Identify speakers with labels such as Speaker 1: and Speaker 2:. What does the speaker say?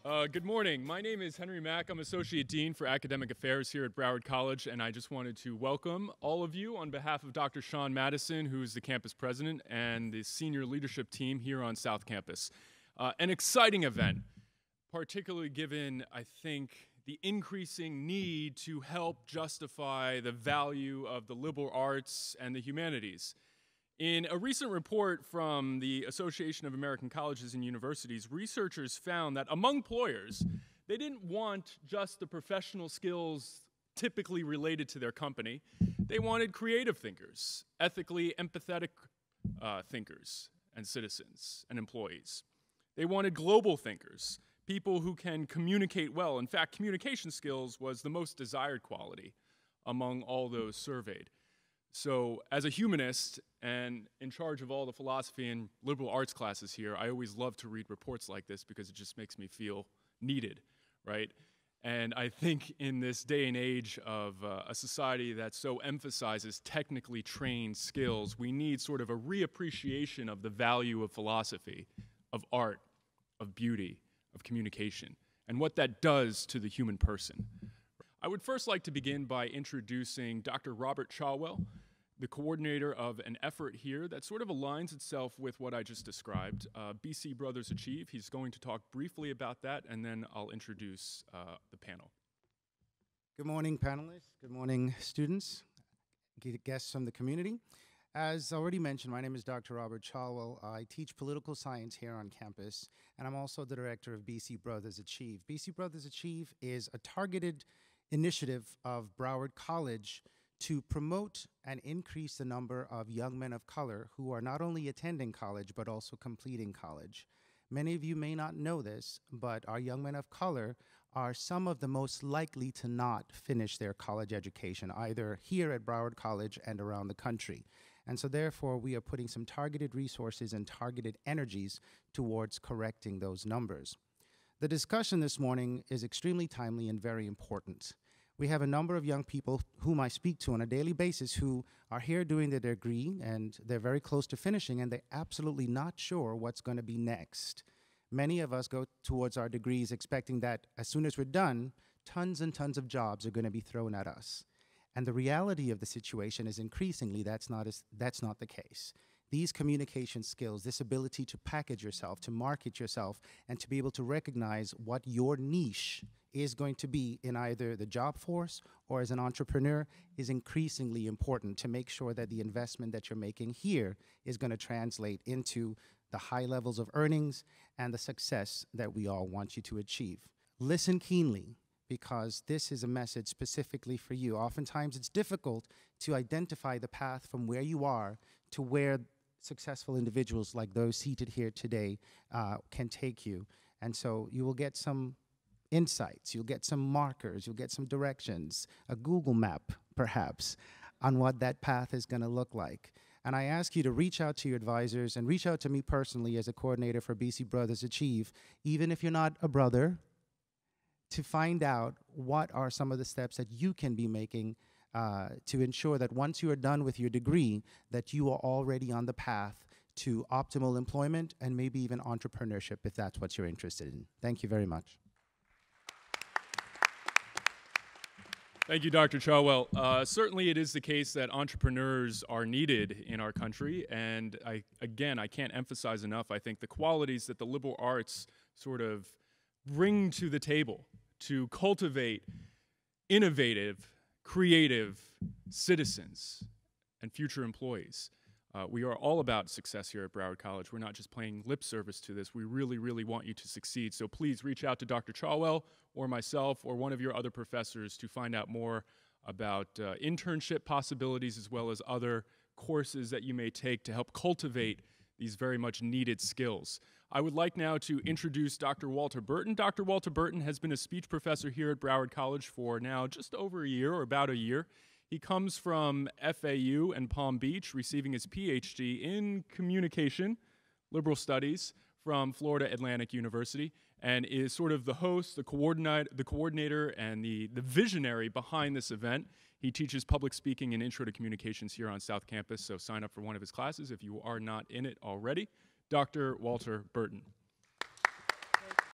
Speaker 1: Good morning. My name is Henry Mack. I'm Associate Dean for Academic Affairs here at Broward College, and I just wanted to welcome all of you on behalf of Dr. Sean Madison, who's the campus president, and the senior leadership team here on South Campus. An exciting event, particularly given, I think, the increasing need to help justify the value of the liberal arts and the humanities. In a recent report from the Association of American Colleges and Universities, researchers found that among employers, they didn't want just the professional skills typically related to their company. They wanted creative thinkers, ethically empathetic thinkers and citizens and employees. They wanted global thinkers, people who can communicate well. In fact, communication skills was the most desired quality among all those surveyed. So as a humanist and in charge of all the philosophy and liberal arts classes here, I always love to read reports like this because it just makes me feel needed, right? And I think in this day and age of a society that so emphasizes technically trained skills, we need sort of a reappreciation of the value of philosophy, of art, of beauty, of communication, and what that does to the human person. I would first like to begin by introducing Dr. Robert Chalwell, the coordinator of an effort here that sort of aligns itself with what I just described, BC Brothers Achieve. He's going to talk briefly about that, and then I'll introduce the panel.
Speaker 2: Good morning, panelists. Good morning, students, guests from the community. As already mentioned, my name is Dr. Robert Chalwell. I teach political science here on campus, and I'm also the director of BC Brothers Achieve. BC Brothers Achieve is a targeted initiative of Broward College to promote and increase the number of young men of color who are not only attending college, but also completing college. Many of you may not know this, but our young men of color are some of the most likely to not finish their college education, either here at Broward College and around the country. And so therefore, we are putting some targeted resources and targeted energies towards correcting those numbers. The discussion this morning is extremely timely and very important. We have a number of young people whom I speak to on a daily basis who are here doing their degree, and they're very close to finishing, and they're absolutely not sure what's going to be next. Many of us go towards our degrees expecting that as soon as we're done, tons and tons of jobs are going to be thrown at us. And the reality of the situation is increasingly that's not the case. These communication skills, this ability to package yourself, to market yourself, and to be able to recognize what your niche is going to be in either the job force or as an entrepreneur is increasingly important to make sure that the investment that you're making here is going to translate into the high levels of earnings and the success that we all want you to achieve. Listen keenly, because this is a message specifically for you. Oftentimes it's difficult to identify the path from where you are to where successful individuals like those seated here today can take you. And so you will get some insights, you'll get some markers, you'll get some directions, a Google map perhaps, on what that path is going to look like. And I ask you to reach out to your advisors and reach out to me personally as a coordinator for BC Brothers Achieve, even if you're not a brother, to find out what are some of the steps that you can be making to ensure that once you are done with your degree, that you are already on the path to optimal employment and maybe even entrepreneurship if that's what you're interested in. Thank you very much.
Speaker 1: Thank you, Dr. Chalwell. Certainly it is the case that entrepreneurs are needed in our country, and I can't emphasize enough, I think, the qualities that the liberal arts sort of bring to the table to cultivate innovative, creative citizens and future employees. We are all about success here at Broward College. We're not just paying lip service to this. We really, really want you to succeed. So please reach out to Dr. Chalwell or myself or one of your other professors to find out more about internship possibilities as well as other courses that you may take to help cultivate these very much needed skills. I would like now to introduce Dr. Walter Burton. Dr. Walter Burton has been a speech professor here at Broward College for now just over a year, or about a year. He comes from FAU and Palm Beach, receiving his PhD in communication, liberal studies, from Florida Atlantic University, and is sort of the host, the coordinator, and the visionary behind this event. He teaches public speaking and intro to communications here on South Campus, so sign up for one of his classes if you are not in it already. Dr. Walter Burton.